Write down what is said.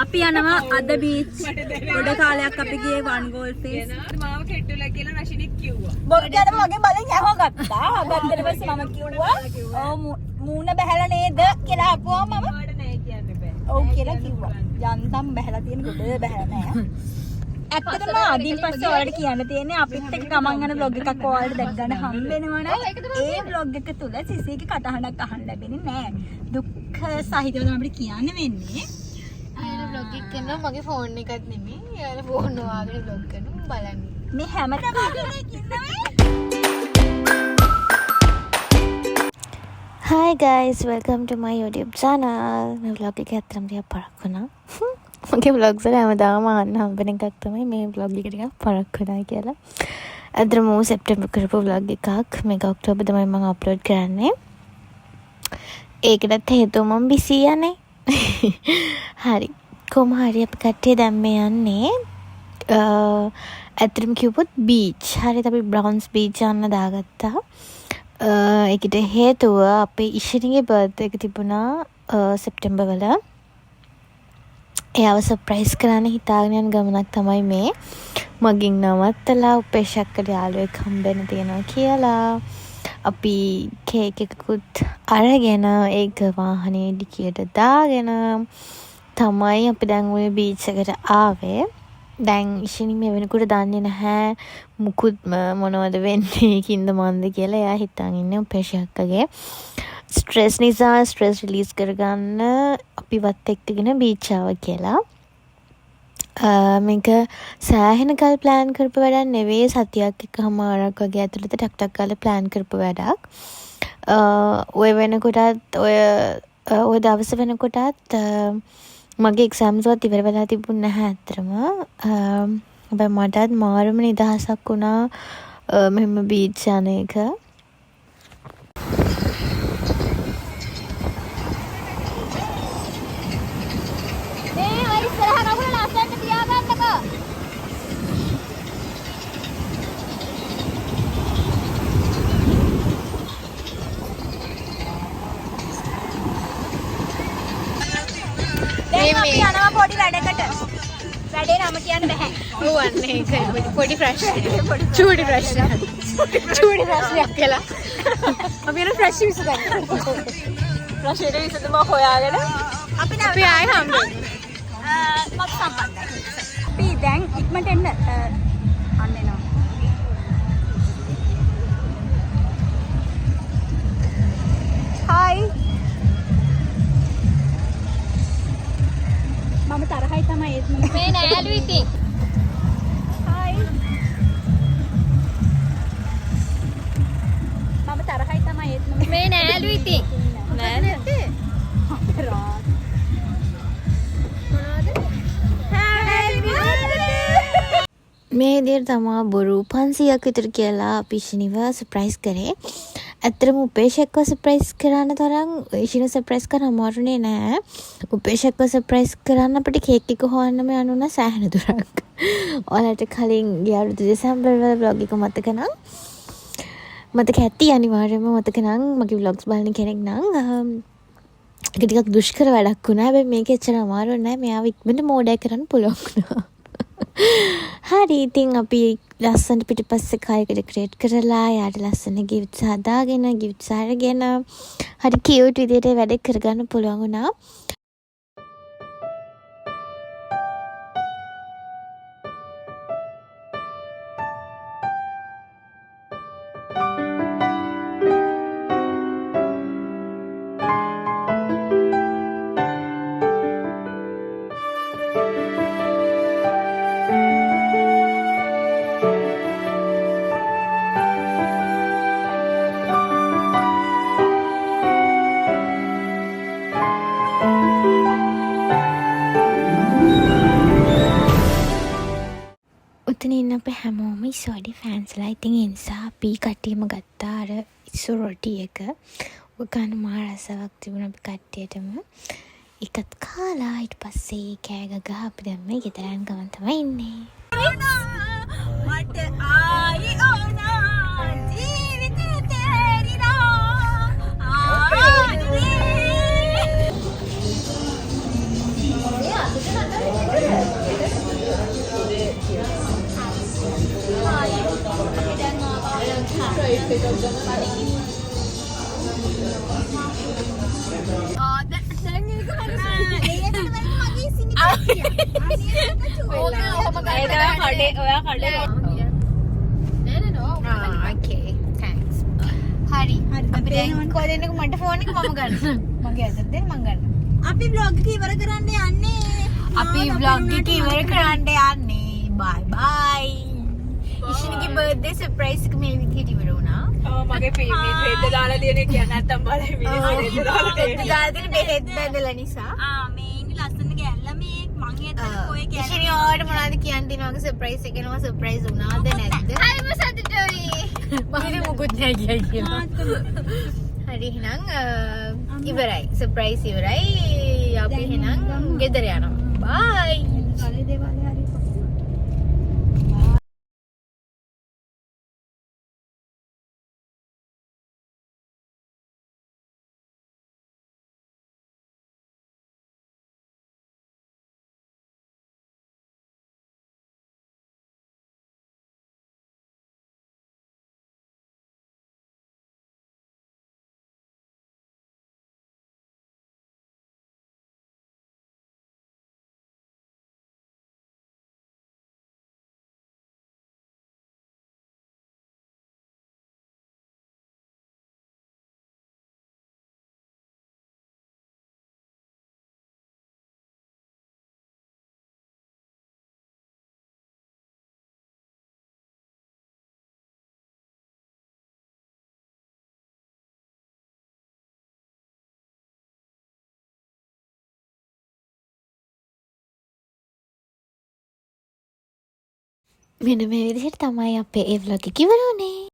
අපි යනවා අද බීච්. ගොඩ කාලයක් අපි ගියේ වන් ගෝල් ෆේස්. මාව කෙට්ටුලා කියලා රෂිනික් කිව්වා. බොක්කඩ මගේ බලෙන් යහගත්තා. ගත්තට පස්සේ මම කිව්වා ඔව් මූණ බහැලා නේද කියලා අහුවා මම. මට නෑ කියන්න බෑ. ඔව් කියලා කිව්වා. යන්තම් බහැලා තියෙන ගොඩ බහැලා නෑ. ඇත්තටම අදින් පස්සේ ඔයාලට කියන්න තියෙන්නේ අපිත් එක්ක ගමන් යන vlog එකක් ඔයාලට දැක් ගන්න හම්බ වෙනවනම් ඒ vlog එක තුල සිසිගේ කටහඬක් අහන්න ලැබෙන්නේ නෑ. දුක්ඛ සහිතව තමයි අපිට කියන්න වෙන්නේ. vlog එක කරනවා මගේ ෆෝන් එකත් නෙමෙයි. යාළුවා ෆෝන් වාගෙන vlog කරනවා බලන්න. මේ හැමදාම Hi guys, welcome to my YouTube channel. මේ vlog එක ඇත්තටම ටිකක් පරක් වුණා. මගේ vlogs වල හැමදාම අහන්න හම්බෙන එකක් තමයි මේ vlog එක ටිකක් පරක් වුණා කියලා. අදම සෙප්ටෙම්බර් කරපු vlog එකක් මේක ඔක්තෝබර් තමයි මම අප්ලෝඩ් කරන්නේ. ඒකටත් හේතුව මම බිසි යන්නේ. හරි කොහොම හරි අපි කට්ටිය දැන් මේ යන්නේ ඇත්තටම කිව්වොත් බීච්. හරියට අපි බ්‍රවුන්ස් බීච් යන්න දාගත්තා. ඒකට හේතුව අපේ ඉෂිනිගේ බර්ත්ඩේ එක තිබුණා සෙප්ටෙම්බර් වල. එයාව සර්ප්‍රයිස් කරන්න හිතාගෙන යන ගමනක් තමයි මේ. මගෙන් නවත්තලා උපේක්ෂාකට යාළුවෙක් හම්බෙන්න තියෙනවා කියලා අපි කේක් එකකුත් අරගෙන ඒක වාහනේ ඩිකියට දාගෙන තමයි අපි දැන් ওই බීච් එකට ආවේ. දැන් ඉෂිනි මේ වෙනකොට දන්නේ නැහැ මුකුත් මොනවද වෙන්නේ කින්ද මන්ද කියලා. එයා හිතාගෙන ඉන්නේ උපේක්ෂාකගේ ස්ට්‍රෙස් නිසා ස්ට්‍රෙස් රිලීස් කරගන්න අපිවත් එක්කගෙන බීච් ආවා කියලා. මේක සෑහෙන කල් ප්ලෑන් කරපු වැඩක් නෙවෙයි. සතියක් එකමාරක් වගේ ඇතුළත ටක් ටක් ගාලා ප්ලෑන් කරපු වැඩක්. ඔය වෙනකොටත් ඔය දවස් වෙනකොටත් මගේ එක්සෑම්ස් වත් ඉවර වෙලා තිබුණ නැහැ ඇත්තටම. හැබැයි මටත් මාරුම නිදහසක් වුණා මෙහෙම බීච් යන එක. අපි යනවා පොඩි වැඩකට. වැඩේ නම කියන්න බෑ. ඔව් අන්න ඒකයි පොඩි ප්‍රශ්නයක්. චූටි ප්‍රශ්නයක්. චූටි ප්‍රශ්නයක් කියලා. අපි යන ප්‍රශ්න විසඳන්න. ප්‍රශ්නෙට විසඳුම හොයාගෙන අපි ආයෙ හම්බෙමු. මත් සම්බන්ධයි. අපි දැන් ඉක්මනට එන්න අන්න එනවා. හායි. මම තරහයි තමයි ඒත් මම මේ නෑලු ඉතින්. හායි. මම තරහයි තමයි ඒත් මම මේ නෑලු ඉතින්. නෑ නැත්තේ. රාත්. මේ විදිහට තමයි බොරු 500ක් විතර කියලා අපි ඉෂිනිව සර්ප්‍රයිස් කරේ. ඇත්තටම උපේක්ෂාව සර්ප්‍රයිස් කරන්න තරම් ඉෂිනිව සර්ප්‍රයිස් කරන්න අමාරුනේ නෑ. උපේක්ෂාව සර්ප්‍රයිස් කරන්න අපිට කේක් එක හොයන්නම යනුණා සෑහෙන දුරක්. ඔයාලට කලින් ගිය අවුරුදු දෙසැම්බර් වල vlog එක මතක නම් මතක ඇති අනිවාර්යයෙන්ම මතක නම් මගේ vlogs බලන කෙනෙක් නම් ඒක ටිකක් දුෂ්කර වැඩක් වුණා. හැබැයි මේක එච්චර අමාරු නෑ. මෙයාව ඉක්මනට මෝඩය කරන්න පුළුවන් වුණා. හරි ඉතින් අපි ලස්සනට පිටිපස්සේ කායකට ක්‍රියේට් කරලා යාට ලස්සන ගිෆ්ට්ස් හදාගෙන ගිෆ්ට්ස් අරගෙන හරි කියුට් විදියට වැඩ කරගන්න පුළුවන් වුණා. ඉන්න අපේ හැමෝම ඉස්සෝඩි ෆෑන්ස්ලා. ඉතින් ඒ නිසා අපි කට්ටියම ගත්තා අර ඉස්සු රොටි එක. ඔය ගන්න මහ රසාවක් තිබුණා අපි කට්ටියටම. ඒකත් කාලා ඊට පස්සේ කෑ ගගහ අපි දැන් මේ ගෙදර යන ගමන් තමයි ඉන්නේ. මට ආයි ඕනා ජීවිතේ තේරිලා ආයි හරි කොදෙන්නක මට ෆෝන් එක මම ගන්න මගේ අතට දෙන්න මම ගන්න අපි vlog එක ඉවර කරන්න යන්නේ. අපි vlog එක ඉවර කරන්න යන්නේ bye bye ඉෂිනිගේ birthday surprise එක මේ විදිහට ඉවර වුණා මගේ පීමේ හේද දාලා තියෙන කියන්නේ නැත්තම් බලයි මිනිස්සු හේද දාලා තියෙන. දාලා බෙහෙත් බැඳලා නිසා මේ ඉන්නේ ලස්සන ගෑල්ලා මේ මං හිතන්නේ කොයි ගෑල්ලා. ඉෂිනි ඔයාලට මොනවද කියන්න තියෙනවද surprise එක එනවා surprise වුණාද නැද්ද හරිම සතුටුයි මම මොකුත් නැහැ කියලා හරි එහෙනම් ඉවරයි surprise ඉවරයි අපි එහෙනම් ගෙදර යනවා bye කාලේ දේවාලේ හරි. මෙන්න මේ විදිහට තමයි අපේ ඒ vlog එක ඉවර වුණේ